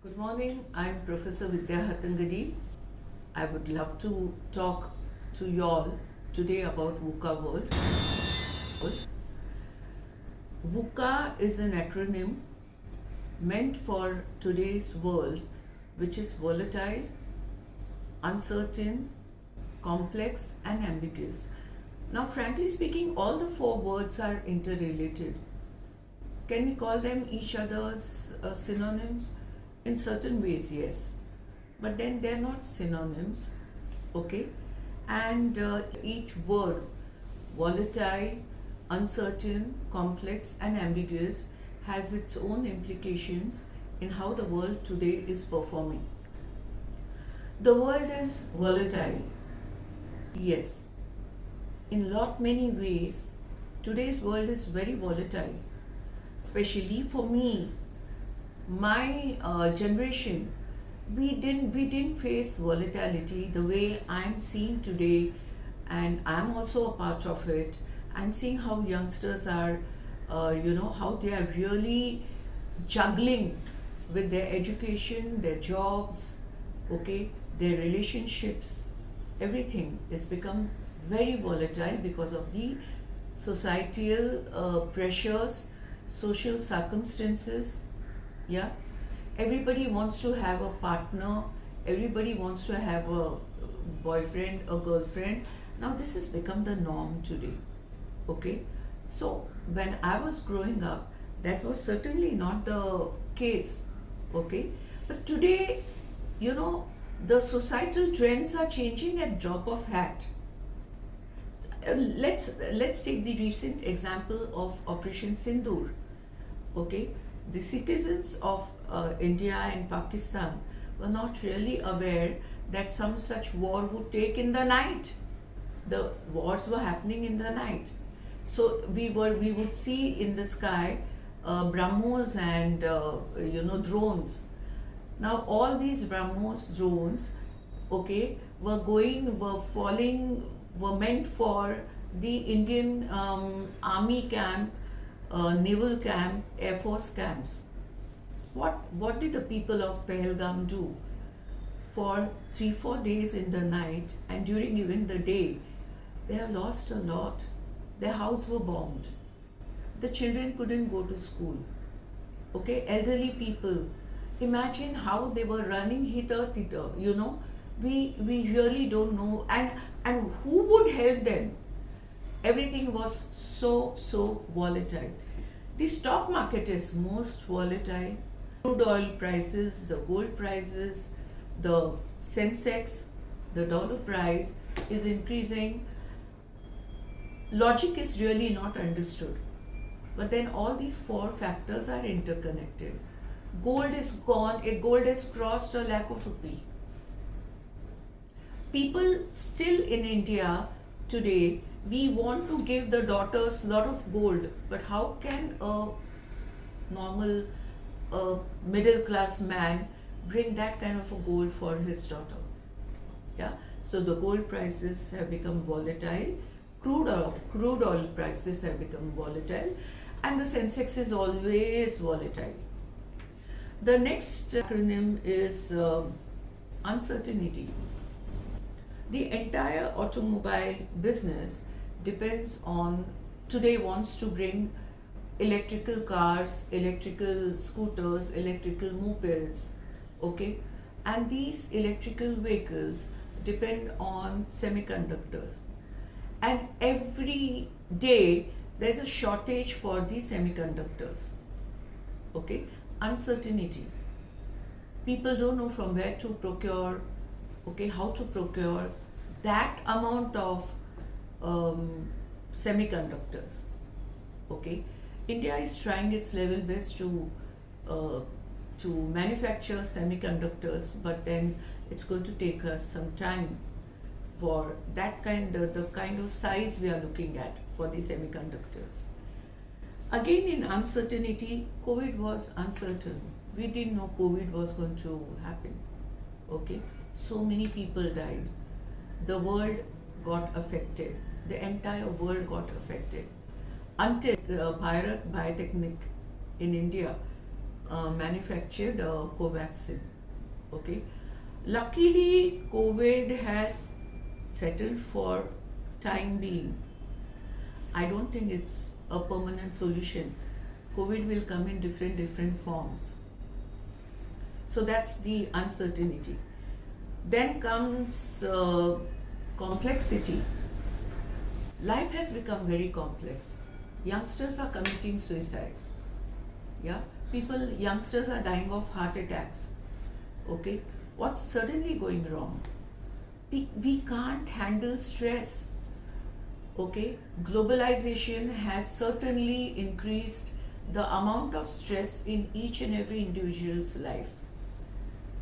Good morning, I'm Professor Vidya. I would love to talk to y'all today about VUCA World. VUCA is an acronym meant for today's world, which is volatile, uncertain, complex, and ambiguous. Now, frankly speaking, all the four words are interrelated. Can we call them each other's synonyms? In certain ways, yes, but then they're not synonyms, okay? And each word, volatile, uncertain, complex, and ambiguous, has its own implications in how the world today is performing. The world is volatile, yes. In many ways, today's world is very volatile, especially for me. My generation, we didn't face volatility the way I'm seeing today, and I'm also a part of it. I'm seeing how youngsters are, how they are really juggling with their education, their jobs, okay, their relationships. Everything has become very volatile because of the societal pressures, social circumstances. Yeah, everybody wants to have a partner, everybody wants to have a boyfriend, a girlfriend. Now this has become the norm today, okay? So when I was growing up, that was certainly not the case, okay? But today, the societal trends are changing at drop of hat. Let's take the recent example of Operation Sindoor, okay? The citizens of India and Pakistan were not really aware that some such war would take in the night. The wars were happening in the night. So we would see in the sky BrahMos and drones. Now all these BrahMos drones, okay, were meant for the Indian army camp, naval camp, air force camps. What did the people of Pahalgam do? For 3-4 days in the night and during even the day, they have lost a lot. Their house were bombed. The children couldn't go to school. Okay, elderly people. Imagine how they were running hither. We really don't know, and who would help them? Everything was so volatile. The stock market is most volatile. Crude oil prices, the gold prices, the Sensex, the dollar price is increasing. Logic is really not understood. But then all these four factors are interconnected. Gold is gone, gold has crossed a lakh of rupee. People still in India today, we want to give the daughters a lot of gold, but how can a normal middle class man bring that kind of a gold for his daughter? Yeah, so the gold prices have become volatile, crude oil prices have become volatile, and the Sensex is always volatile. The next acronym is uncertainty. The entire automobile business wants to bring electrical cars, electrical scooters, electrical mopeds, okay? And these electrical vehicles depend on semiconductors. And every day there's a shortage for these semiconductors, okay? Uncertainty. People don't know from where to procure, okay, how to procure that amount of semiconductors, okay. India is trying its level best to manufacture semiconductors, but then it's going to take us some time for the kind of size we are looking at for the semiconductors. Again, in uncertainty, COVID was uncertain. We didn't know COVID was going to happen, okay. So many people died. The world got affected. The entire world got affected. Until Bharat Biotechnic in India manufactured Covaxin. Okay, luckily COVID has settled for time being. I don't think it's a permanent solution. COVID will come in different forms. So that's the uncertainty. Then comes complexity. Life has become very complex. Youngsters are committing suicide. Yeah, youngsters are dying of heart attacks. Okay, what's certainly going wrong? We can't handle stress. Okay, globalization has certainly increased the amount of stress in each and every individual's life.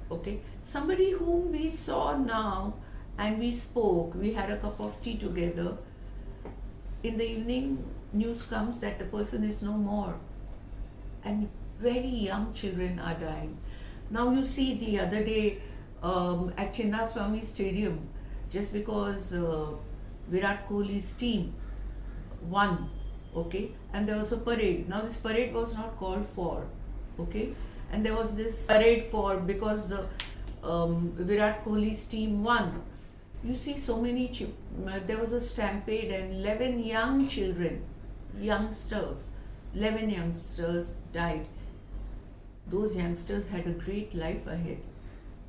Okay, somebody whom we saw now and we spoke, we had a cup of tea together. In the evening, news comes that the person is no more, and very young children are dying. Now you see the other day at Chinnaswamy Stadium, just because Virat Kohli's team won, okay, and there was a parade. Now this parade was not called for, okay, and there was this parade for because the Virat Kohli's team won. You see so many, there was a stampede and 11 young children, youngsters, 11 youngsters died. Those youngsters had a great life ahead.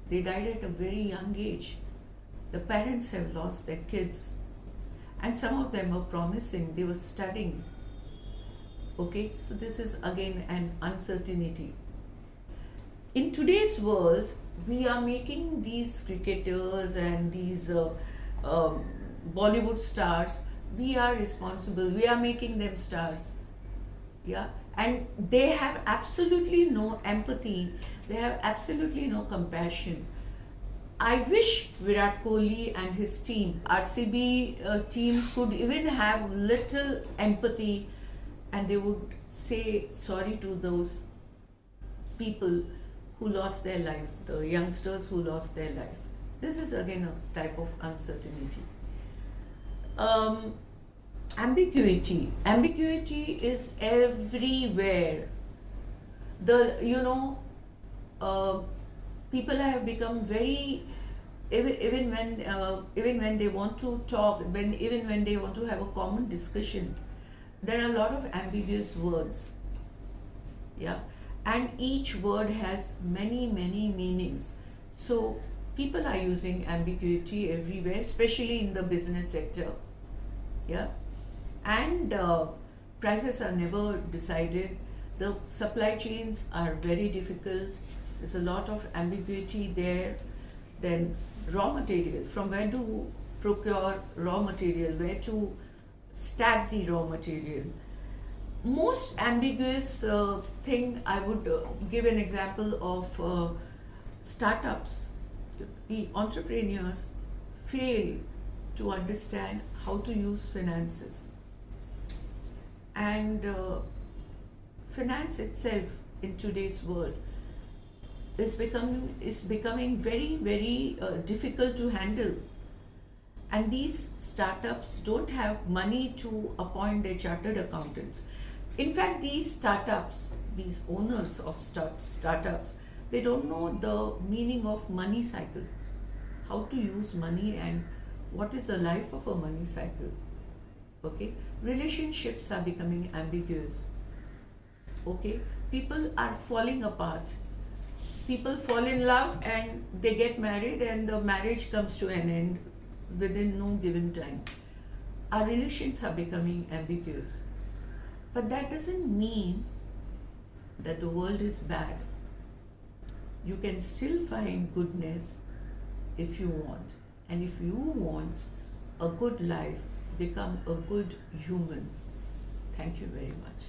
They died at a very young age. The parents have lost their kids. And some of them were promising, they were studying. Okay, so this is again an uncertainty. In today's world, we are making these cricketers and these Bollywood stars, we are responsible, we are making them stars. Yeah, and they have absolutely no empathy, they have absolutely no compassion. I wish Virat Kohli and his team, RCB team, could even have little empathy, and they would say sorry to those people who lost their lives, the youngsters who lost their life. This is again a type of uncertainty. Ambiguity. Ambiguity is everywhere. People have become very, even when they want to talk, even when they want to have a common discussion, there are a lot of ambiguous words. Yeah, and each word has many meanings. So people are using ambiguity everywhere, especially in the business sector. Yeah, and prices are never decided. The supply chains are very difficult. There's a lot of ambiguity there. Then raw material, from where to procure raw material, where to stack the raw material. Most ambiguous thing, I would give an example of startups. The entrepreneurs fail to understand how to use finances. And finance itself in today's world is becoming very difficult to handle. And these startups don't have money to appoint their chartered accountants. In fact, these startups, these owners of startups, they don't know the meaning of money cycle, how to use money and what is the life of a money cycle. Okay, relationships are becoming ambiguous. Okay, people are falling apart. People fall in love and they get married, and the marriage comes to an end within no given time. Our relations are becoming ambiguous. But that doesn't mean that the world is bad. You can still find goodness if you want. And if you want a good life, become a good human. Thank you very much.